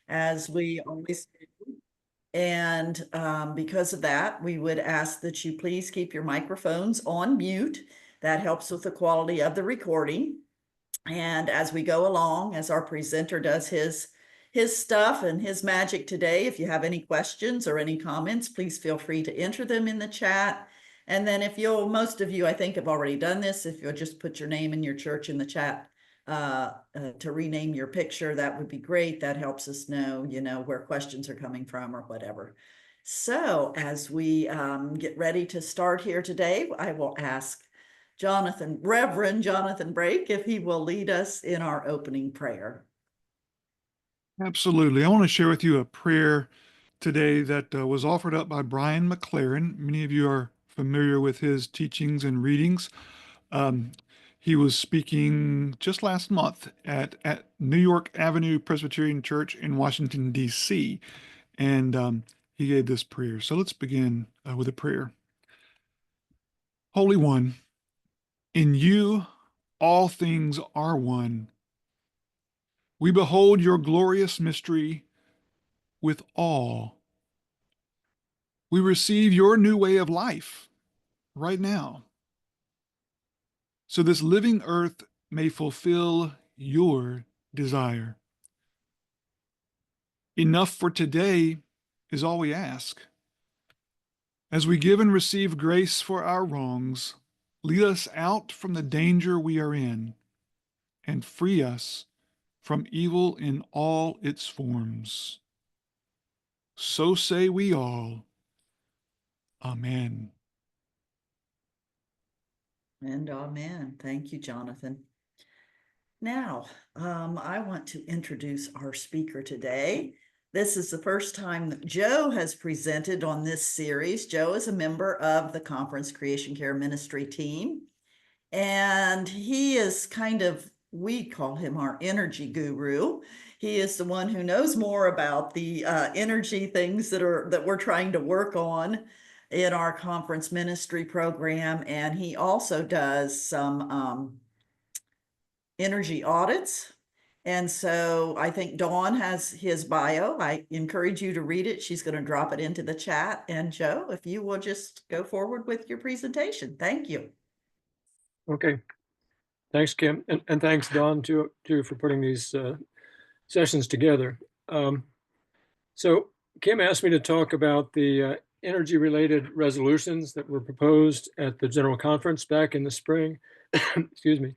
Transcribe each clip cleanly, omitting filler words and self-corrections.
as we always do. And because of that, we would ask that you please keep your microphones on mute. That helps with the quality of the recording. And as we go along, as our presenter does his stuff and his magic today, if you have any questions or any comments, please feel free to enter them in the chat. And then if you'll, most of you, I think, have already done this, if you'll just put your name and your church in the chat to rename your picture, that would be great. That helps us know, where questions are coming from or whatever. So as we get ready to start here today, I will ask Reverend Jonathan Brake, if he will lead us in our opening prayer. Absolutely. I want to share with you a prayer today that was offered up by Brian McLaren. Many of you are familiar with his teachings and readings. Um, he was speaking just last month at New York Avenue Presbyterian Church in Washington, D.C., and he gave this prayer. So let's begin with a prayer. Holy One, in you all things are one. We behold your glorious mystery with awe. We receive your new way of life right now. So this living earth may fulfill your desire. Enough for today is all we ask. As we give and receive grace for our wrongs, lead us out from the danger we are in and free us from evil in all its forms. So say we all. Amen. And amen. Thank you, Jonathan. Now, I want to introduce our speaker today. This is the first time that Joe has presented on this series. Joe is a member of the Conference Creation Care Ministry team, and he is we call him our energy guru. He is the one who knows more about the energy things that we're trying to work on in our conference ministry program. And he also does some energy audits. And so I think Dawn has his bio. I encourage you to read it. She's going to drop it into the chat. And Joe, if you will just go forward with your presentation. Thank you. Okay. Thanks, Kim. And thanks, Dawn, too, for putting these sessions together. So Kim asked me to talk about the energy-related resolutions that were proposed at the General Conference back in the spring, excuse me,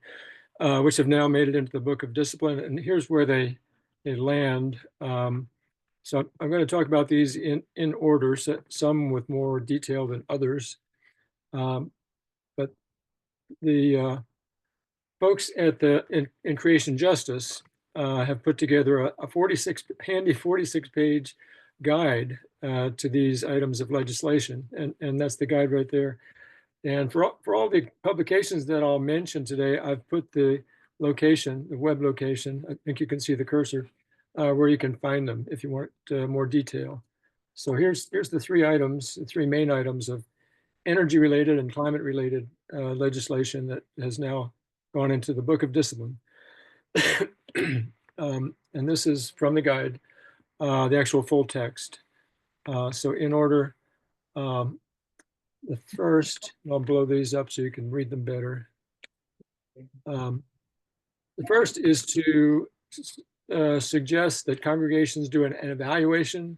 which have now made it into the Book of Discipline. And here's where they land. So I'm going to talk about these in order, some with more detail than others. But the folks at in Creation Justice have put together a handy 46-page guide to these items of legislation, and that's the guide right there. And for all the publications that I'll mention today, I've put the location, the web location. I think you can see the cursor where you can find them if you want more detail. So here's the three main items of energy-related and climate-related legislation that has now gone into the Book of Discipline. And this is from the guide, the actual full text. So in order, the first, I'll blow these up so you can read them better. The first is to suggest that congregations do an evaluation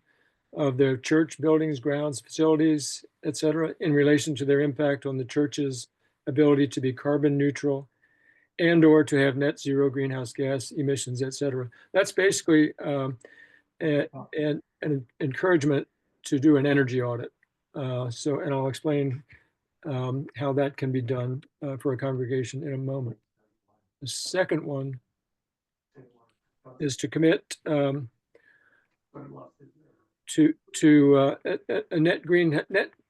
of their church buildings, grounds, facilities, etc., in relation to their impact on the church's ability to be carbon neutral and or to have net zero greenhouse gas emissions, etc. That's basically an encouragement to do an energy audit. And I'll explain how that can be done for a congregation in a moment. The second one is to commit to a net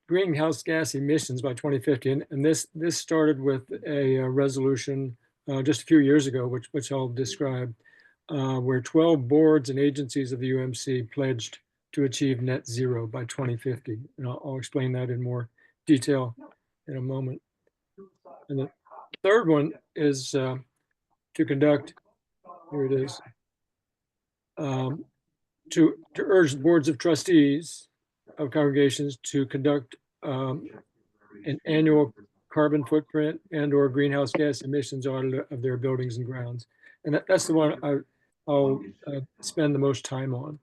greenhouse gas emissions by 2050, and this started with a resolution just a few years ago, which I'll describe, where 12 boards and agencies of the UMC pledged to achieve net zero by 2050, and I'll explain that in more detail in a moment. And the third one is to conduct, here it is, to urge the boards of trustees of congregations to conduct an annual carbon footprint and or greenhouse gas emissions audit of their buildings and grounds. And that's the one I'll spend the most time on,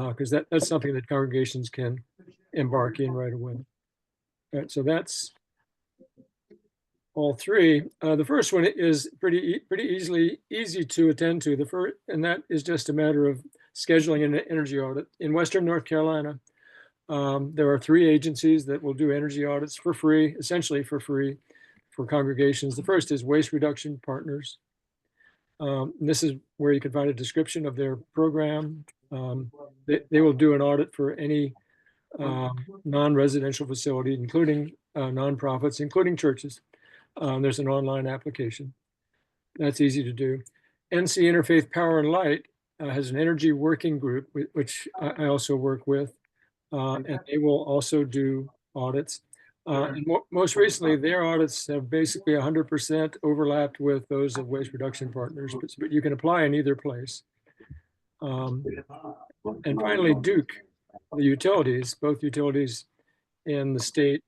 because that's something that congregations can embark in right away. All right, so that's all three. The first one is pretty easy to attend to. The first, and that is just a matter of scheduling an energy audit. In Western North Carolina, there are 3 agencies that will do energy audits for free, essentially for free, for congregations. The first is Waste Reduction Partners. This is where you can find a description of their program. They will do an audit for any non-residential facility, including nonprofits, including churches. There's an online application. That's easy to do. NC Interfaith Power and Light has an energy working group, which I also work with, and they will also do audits. And most recently, their audits have basically 100% overlapped with those of Waste Reduction Partners, but you can apply in either place. And finally, Duke, the utilities, both utilities in the state,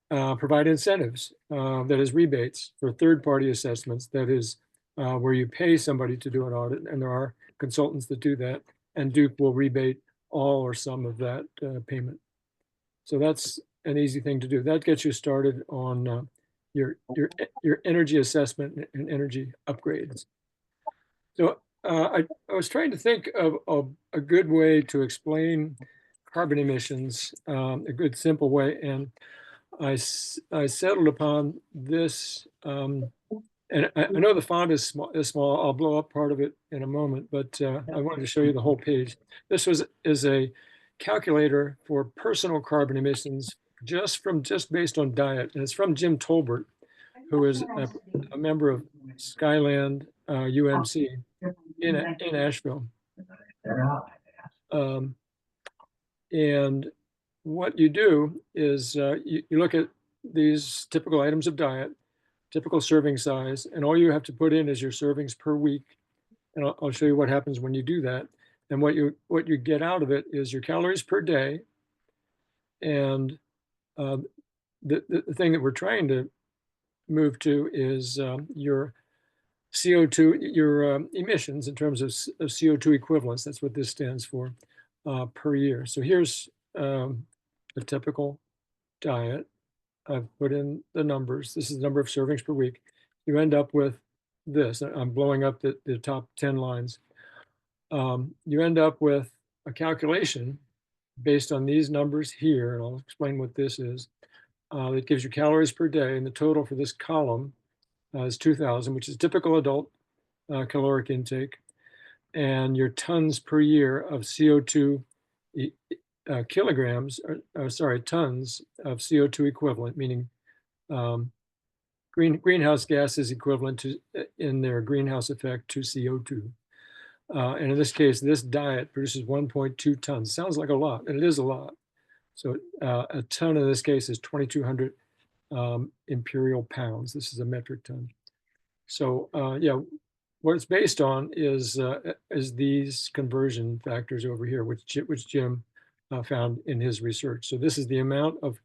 provide incentives, that is rebates for third-party assessments. That is where you pay somebody to do an audit, and there are consultants that do that, and Duke will rebate all or some of that payment. So that's an easy thing to do. That gets you started on your energy assessment and energy upgrades. So I was trying to think of a good way to explain carbon emissions, a good simple way, and I settled upon this, and I know the font is small. I'll blow up part of it in a moment, but I wanted to show you the whole page. This is a calculator for personal carbon emissions just based on diet, and it's from Jim Tolbert, who is a member of Skyland UMC in Asheville. And what you do is you look at these typical items of diet, typical serving size, and all you have to put in is your servings per week. And I'll show you what happens when you do that. And what you get out of it is your calories per day. And the thing that we're trying to move to is your CO2, your emissions in terms of CO2 equivalents. That's what this stands for per year. So here's a typical diet. I've put in the numbers. This is the number of servings per week. You end up with this. I'm blowing up the top 10 lines. You end up with a calculation based on these numbers here, and I'll explain what this is. It gives you calories per day, and the total for this column is 2,000, which is typical adult caloric intake, and your tons per year of CO2 kilograms, tons of CO2 equivalent, meaning greenhouse gas is equivalent to, in their greenhouse effect, to CO2. And in this case, this diet produces 1.2 tons. Sounds like a lot, and it is a lot. So a ton in this case is 2,200 imperial pounds. This is a metric ton. So yeah, what it's based on is these conversion factors over here, which Jim found in his research. So this is the amount of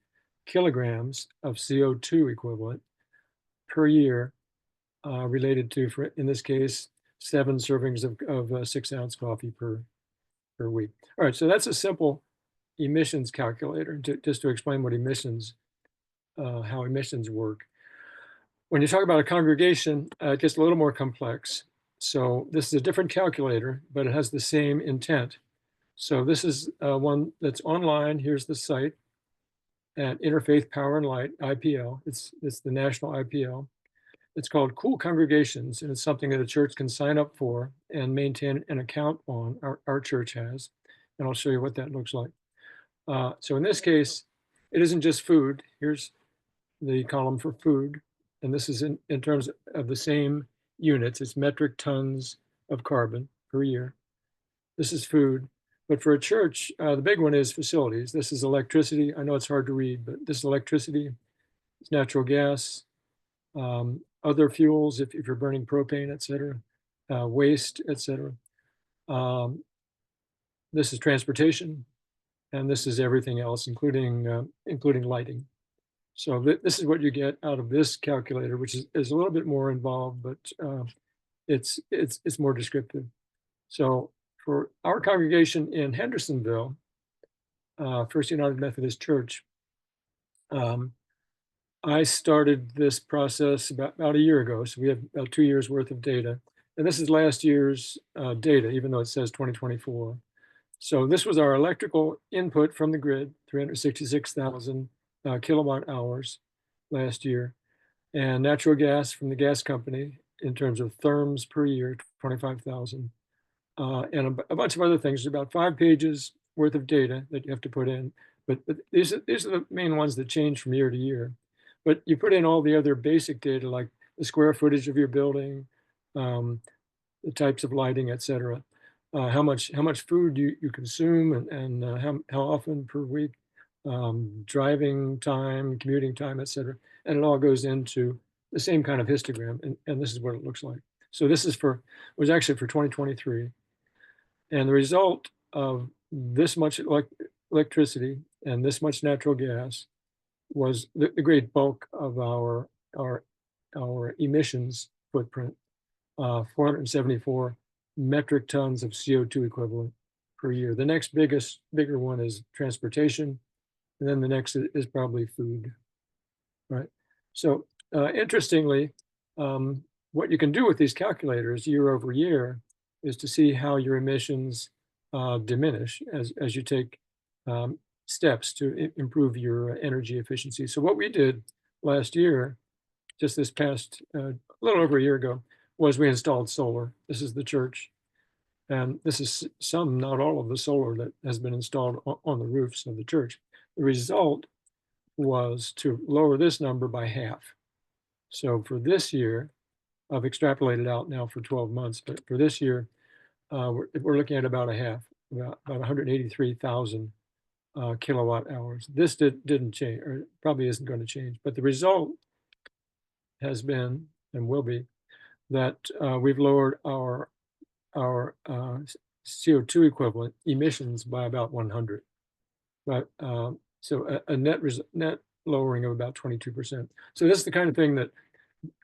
kilograms of CO2 equivalent per year related to, in this case, 7 servings of 6-ounce coffee per week. All right, so that's a simple emissions calculator, just to explain what emissions, how emissions work. When you talk about a congregation, it gets a little more complex. So this is a different calculator, but it has the same intent. So this is one that's online. Here's the site at Interfaith Power and Light, IPL. It's the national IPL. It's called Cool Congregations, and it's something that a church can sign up for and maintain an account on. Our church has, and I'll show you what that looks like. So in this case, it isn't just food. Here's the column for food, and this is in terms of the same units. It's metric tons of carbon per year. This is food. But for a church, the big one is facilities. This is electricity. I know it's hard to read, but this is electricity, it's natural gas, other fuels, if you're burning propane, et cetera, waste, et cetera. this is transportation, and this is everything else, including lighting. So this is what you get out of this calculator, which is a little bit more involved, but it's more descriptive. So for our congregation in Hendersonville, First United Methodist Church, I started this process about a year ago. So we have about 2 years worth of data. And this is last year's data, even though it says 2024. So this was our electrical input from the grid, 366,000 kilowatt hours last year. And natural gas from the gas company in terms of therms per year, 25,000. And a bunch of other things. There's about 5 pages worth of data that you have to put in. But these are the main ones that change from year to year. But you put in all the other basic data like the square footage of your building, the types of lighting, et cetera, how much food you consume and how often per week, driving time, commuting time, et cetera. And it all goes into the same kind of histogram. And this is what it looks like. So this was actually for 2023. And the result of this much electricity and this much natural gas was the great bulk of our emissions footprint, 474 metric tons of CO2 equivalent per year. The next bigger one is transportation, and then the next is probably food, right? So interestingly, what you can do with these calculators year over year is to see how your emissions diminish as you take steps to improve your energy efficiency. So what we did last year, just this past, a little over a year ago, was we installed solar. This is the church. And this is some, not all of the solar that has been installed on the roofs of the church. The result was to lower this number by half. So for this year, I've extrapolated out now for 12 months, but for this year, we're looking at about a half, about 183,000 kilowatt hours. This didn't change, or probably isn't going to change, but the result has been and will be that we've lowered our CO2 equivalent emissions by about 100. But so a net lowering of about 22%. So this is the kind of thing that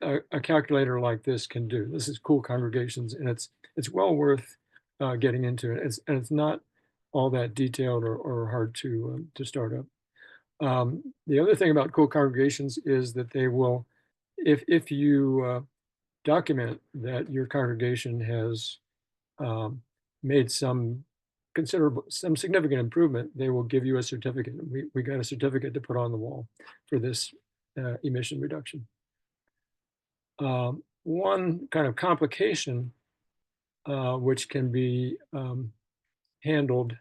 a calculator like this can do. This is cool congregations, and it's well worth getting into it. It's not all that detailed or hard to start up. The other thing about cool congregations is that they will, if you document that your congregation has made some significant improvement, they will give you a certificate. We got a certificate to put on the wall for this emission reduction. One kind of complication which can be handled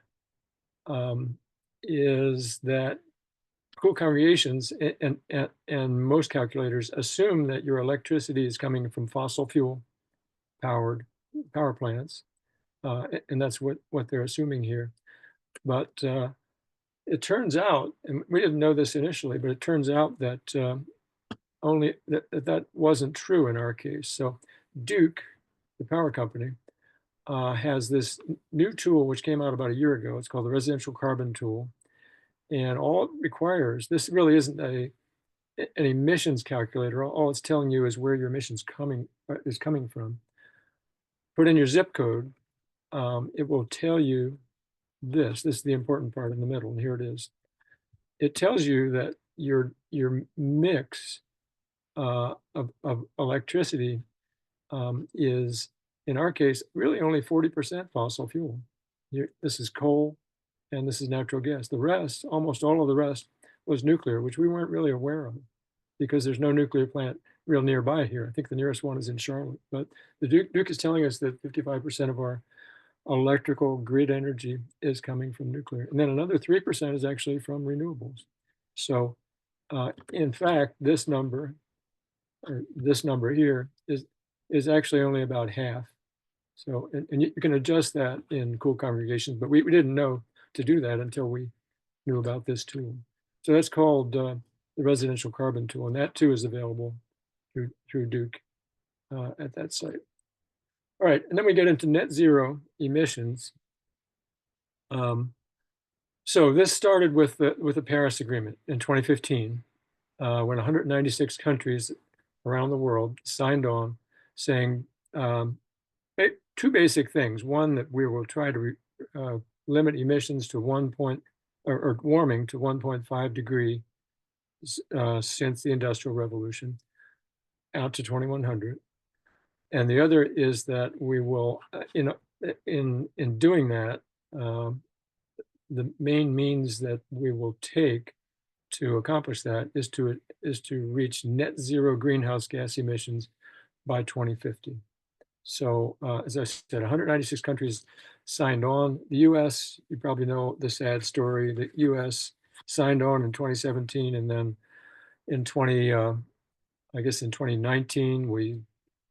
is that cool congregations and most calculators assume that your electricity is coming from fossil fuel powered power plants, and that's what they're assuming here. But it turns out, and we didn't know this initially, but it turns out that that wasn't true in our case. So Duke, the power company, has this new tool which came out about a year ago. It's called the Residential Carbon Tool. And all it requires, this really isn't an emissions calculator. All it's telling you is where your emissions is coming from. Put in your zip code. It will tell you this. This is the important part in the middle, and here it is. It tells you that your mix of electricity is, in our case, really only 40% fossil fuel. This is coal, and this is natural gas. The rest, almost all of the rest, was nuclear, which we weren't really aware of because there's no nuclear plant real nearby here. I think the nearest one is in Charlotte. But the Duke is telling us that 55% of our electrical grid energy is coming from nuclear. And then another 3% is actually from renewables. So in fact, this number here is actually only about half. So, and you can adjust that in cool congregations, but we didn't know to do that until we knew about this tool. So that's called the Residential Carbon Tool, and that too is available through Duke at that site. All right, and then we get into net zero emissions. So this started with the Paris Agreement in 2015, when 196 countries around the world signed on, saying two basic things. One, that we will try to limit emissions to or warming to 1.5 degree since the Industrial Revolution out to 2100. And the other is that we will, in doing that, the main means that we will take to accomplish that is to reach net zero greenhouse gas emissions by 2050. So as I said, 196 countries signed on. The US, you probably know the sad story. The US signed on in 2017, and then in 2019, we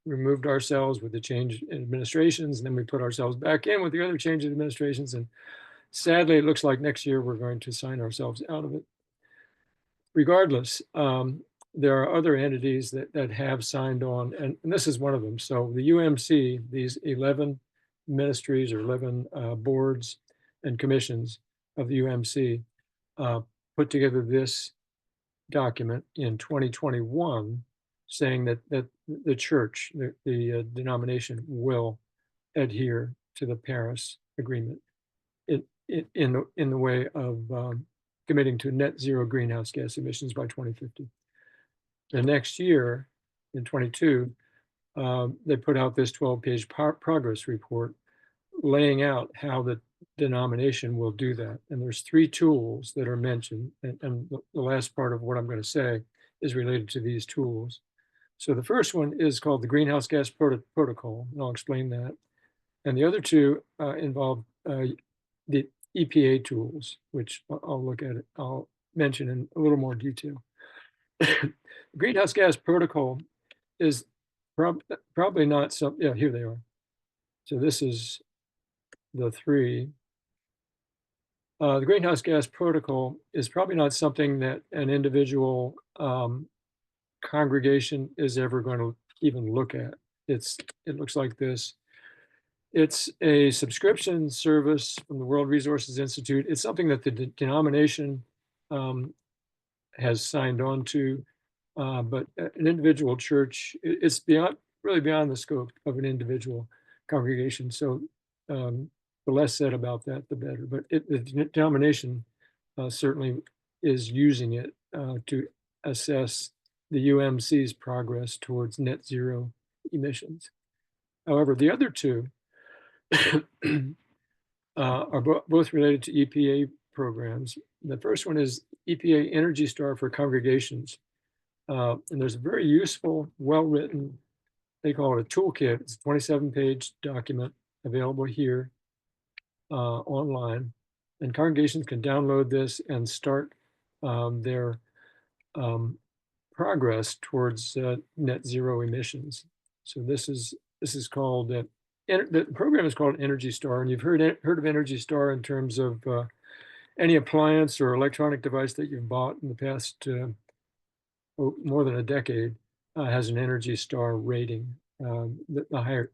removed ourselves with the change in administrations, and then we put ourselves back in with the other change in administrations. And sadly, it looks like next year we're going to sign ourselves out of it. Regardless, there are other entities that have signed on, and this is one of them. So the UMC, these 11 ministries or 11 boards and commissions of the UMC put together this document in 2021 saying that the church, the denomination, will adhere to the Paris Agreement in the way of committing to net zero greenhouse gas emissions by 2050. The next year, in 22, they put out this 12-page progress report laying out how the denomination will do that. And there's 3 tools that are mentioned. And the last part of what I'm going to say is related to these tools. So the first one is called the Greenhouse Gas Protocol, and I'll explain that. And the other 2 involve the EPA tools, which I'll mention in a little more detail. The Greenhouse Gas Protocol is probably not some, yeah, here they are. So this is the 3. The Greenhouse Gas Protocol is probably not something that an individual congregation is ever going to even look at. It looks like this. It's a subscription service from the World Resources Institute. It's something that the denomination has signed on to, but an individual church, it's really beyond the scope of an individual congregation. So the less said about that, the better. But the denomination certainly is using it to assess the UMC's progress towards net zero emissions. However, the other 2 are both related to EPA programs. The first one is EPA Energy Star for congregations. And there's a very useful, well-written, they call it a toolkit. It's a 27-page document available here online. And congregations can download this and start their progress towards net zero emissions. So this is called, the program is called Energy Star, and you've heard of Energy Star in terms of any appliance or electronic device that you've bought in the past more than a decade has an Energy Star rating. The higher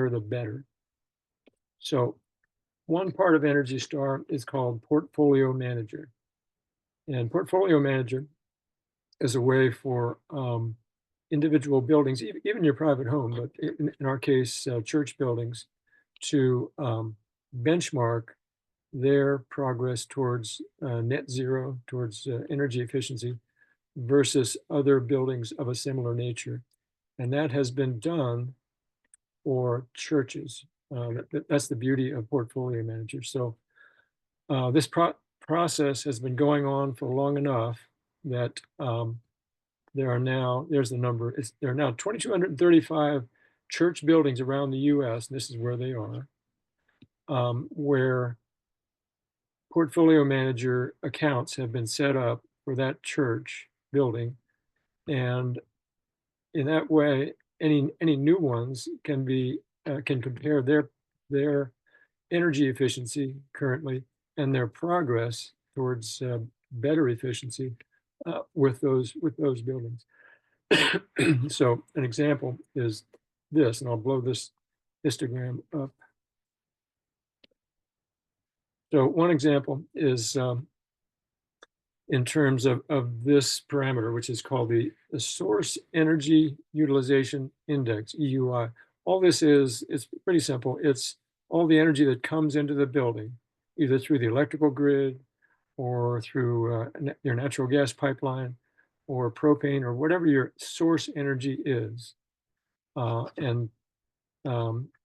the better. So one part of Energy Star is called Portfolio Manager, and Portfolio Manager is a way for individual buildings, even your private home, but in our case, church buildings, to benchmark their progress towards net zero, towards energy efficiency, versus other buildings of a similar nature. And that has been done for churches. That's the beauty of Portfolio Manager. So this process has been going on for long enough that there's the number, there are now 2,235 church buildings around the US, and this is where they are, where Portfolio Manager accounts have been set up for that church building. And in that way, any new ones can compare their energy efficiency currently and their progress towards better efficiency with those buildings. So an example is this, and I'll blow this histogram up. So one example is in terms of this parameter, which is called the Source Energy Utilization Index, EUI. All this is, it's pretty simple. It's all the energy that comes into the building, either through the electrical grid or through your natural gas pipeline or propane or whatever your source energy is. And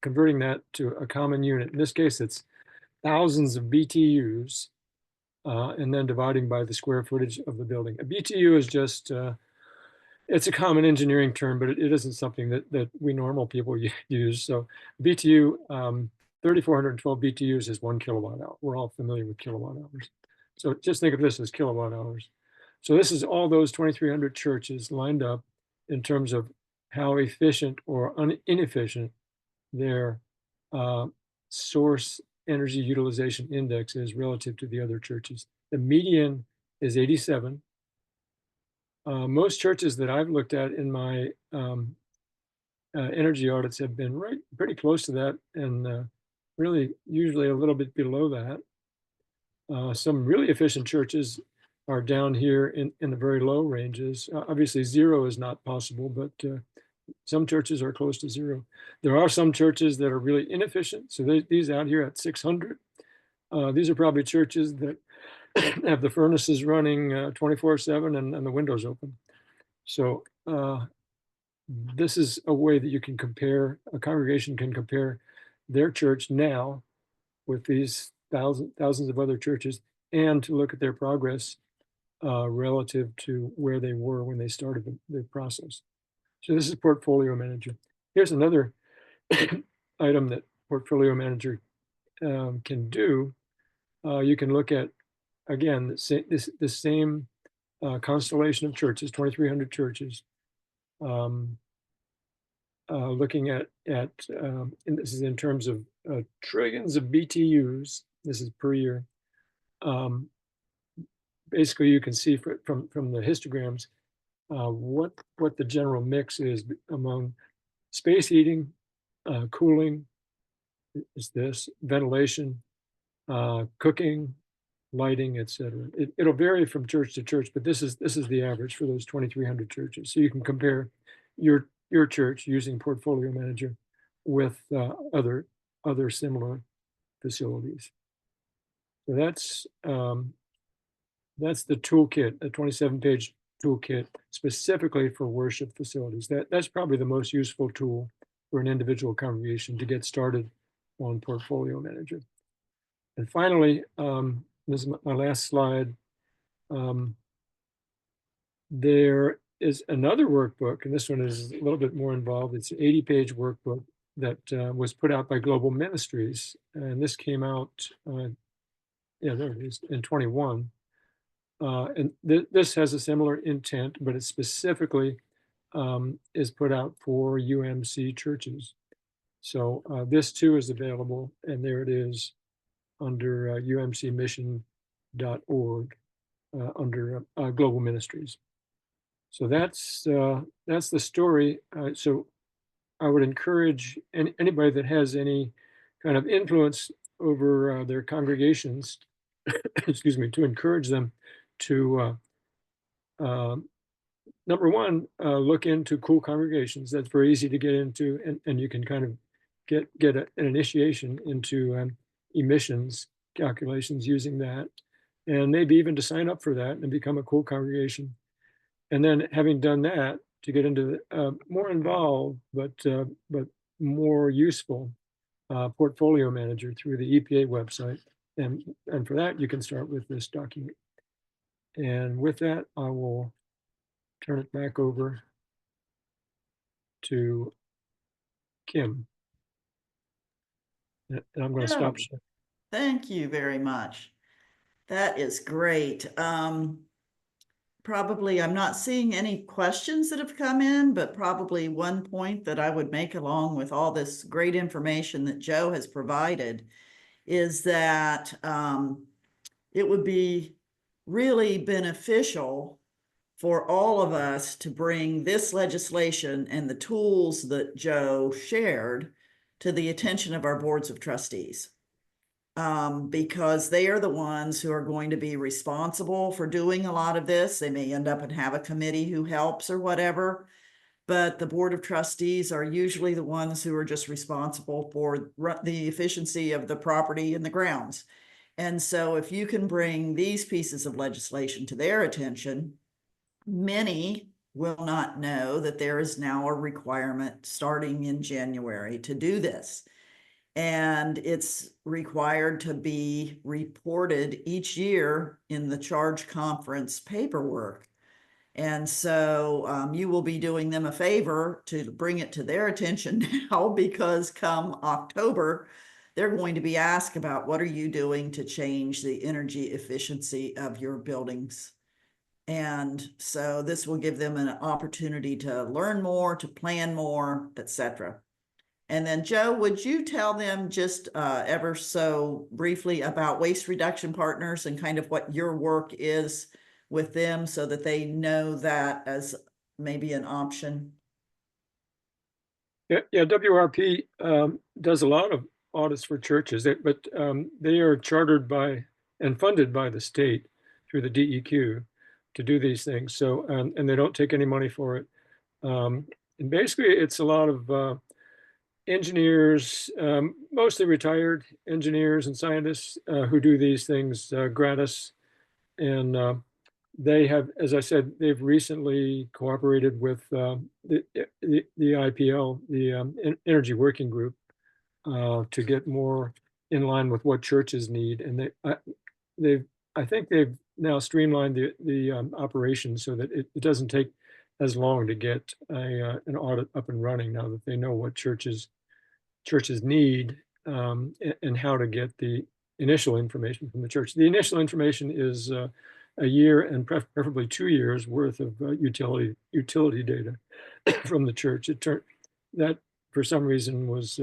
converting that to a common unit. In this case, it's thousands of BTUs, and then dividing by the square footage of the building. A BTU is just, it's a common engineering term, but it isn't something that we normal people use. So BTU, 3,412 BTUs is 1 kilowatt hour. We're all familiar with kilowatt hours. So just think of this as kilowatt hours. So this is all those 2,300 churches lined up in terms of how efficient or inefficient their source energy utilization index is relative to the other churches. The median is 87. Most churches that I've looked at in my energy audits have been pretty close to that, and really usually a little bit below that. Some really efficient churches are down here in the very low ranges. Obviously, 0 is not possible, but some churches are close to 0. There are some churches that are really inefficient. So these out here at 600, these are probably churches that have the furnaces running 24/7 and the windows open. So this is a way that you can compare, a congregation can compare their church now with these thousands of other churches, and to look at their progress relative to where they were when they started the process. So this is Portfolio Manager. Here's another item that Portfolio Manager can do. You can look at, again, the same constellation of churches, 2,300 churches, looking at and this is in terms of trillions of BTUs. This is per year. Basically, you can see from the histograms what the general mix is among space heating, cooling, is this, ventilation, cooking, lighting, etc. It'll vary from church to church, but this is the average for those 2,300 churches. So you can compare your church using Portfolio Manager with other similar facilities. So that's the toolkit, a 27-page toolkit specifically for worship facilities. That's probably the most useful tool for an individual congregation to get started on Portfolio Manager. And finally, this is my last slide. There is another workbook, and this one is a little bit more involved. It's an 80-page workbook that was put out by Global Ministries, and this came out, yeah, there it is, in 21. And this has a similar intent, but it specifically is put out for UMC churches. So this too is available, and there it is under umcmission.org under Global Ministries. So that's the story. So I would encourage anybody that has any kind of influence over their congregations, excuse me, to encourage them to number one, look into cool congregations. That's very easy to get into, and you can kind of get an initiation into emissions calculations using that, and maybe even to sign up for that and become a cool congregation. And then having done that, to get into the more involved but more useful Portfolio Manager through the EPA website. And for that, you can start with this document. And with that, I will turn it back over to Kim. And I'm going to stop sharing. Thank you very much. That is great. Probably I'm not seeing any questions that have come in, but probably one point that I would make along with all this great information that Joe has provided is that it would be really beneficial for all of us to bring this legislation and the tools that Joe shared to the attention of our boards of trustees. because they are the ones who are going to be responsible for doing a lot of this. They may end up and have a committee who helps or whatever, but the Board of Trustees are usually the ones who are just responsible for the efficiency of the property and the grounds. And so if you can bring these pieces of legislation to their attention, many will not know that there is now a requirement starting in January to do this. And it's required to be reported each year in the charge conference paperwork. And so you will be doing them a favor to bring it to their attention now, because come October, they're going to be asked about what are you doing to change the energy efficiency of your buildings. And so this will give them an opportunity to learn more, to plan more, etc. And then Joe, would you tell them just ever so briefly about Waste Reduction Partners and kind of what your work is with them so that they know that as maybe an option? Yeah, WRP does a lot of audits for churches, but they are chartered by and funded by the state through the DEQ to do these things. So, and they don't take any money for it. And basically, it's a lot of engineers, mostly retired engineers and scientists who do these things gratis. And they have, as I said, they've recently cooperated with the IPL, the Energy Working Group, to get more in line with what churches need. And I think they've now streamlined the operation so that it doesn't take as long to get an audit up and running now that they know what churches need and how to get the initial information from the church. The initial information is a year and preferably 2 years worth of utility data from the church. That for some reason was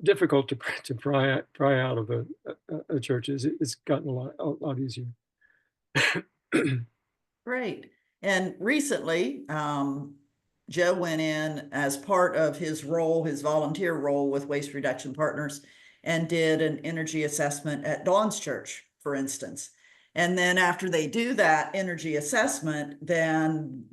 difficult to pry out of a church. It's gotten a lot easier. Great. And recently, Joe went in as part of his role, his volunteer role with Waste Reduction Partners, and did an energy assessment at Dawn's Church, for instance. And then after they do that energy assessment, then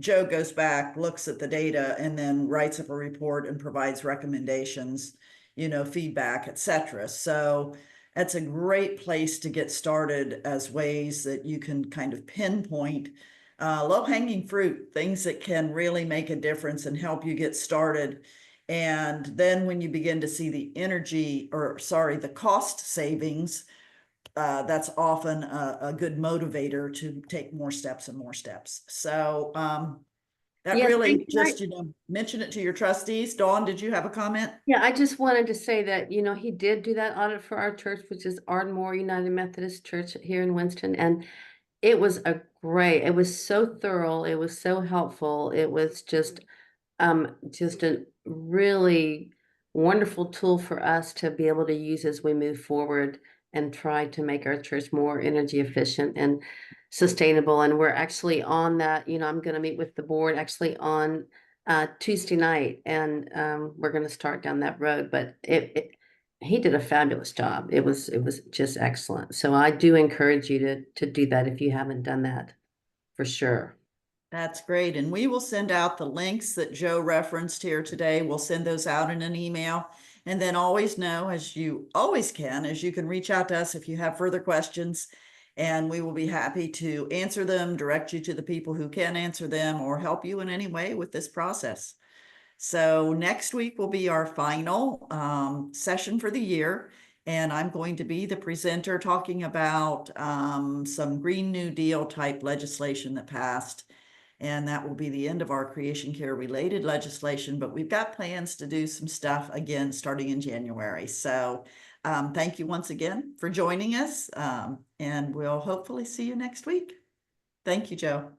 Joe goes back, looks at the data, and then writes up a report and provides recommendations, feedback, etc. So that's a great place to get started as ways that you can kind of pinpoint low-hanging fruit, things that can really make a difference and help you get started. And then when you begin to see the cost savings, that's often a good motivator to take more steps and more steps. So that Yes, really thank you. just, mention it to your trustees. Dawn, did you have a comment? Yeah, I just wanted to say that, he did do that audit for our church, which is Ardmore United Methodist Church here in Winston. And it was it was so thorough. It was so helpful. It was just a really wonderful tool for us to be able to use as we move forward and try to make our church more energy efficient and sustainable. And we're actually on that, I'm going to meet with the board actually on Tuesday night, and we're going to start down that road. But he did a fabulous job. It was just excellent. So I do encourage you to do that if you haven't done that, for sure. That's great. And we will send out the links that Joe referenced here today. We'll send those out in an email. And then always know, as you always can, you can reach out to us if you have further questions, and we will be happy to answer them, direct you to the people who can answer them, or help you in any way with this process. So next week will be our final session for the year. And I'm going to be the presenter talking about some Green New Deal type legislation that passed. And that will be the end of our creation care related legislation, but we've got plans to do some stuff again starting in January. So thank you once again for joining us, and we'll hopefully see you next week. Thank you, Joe.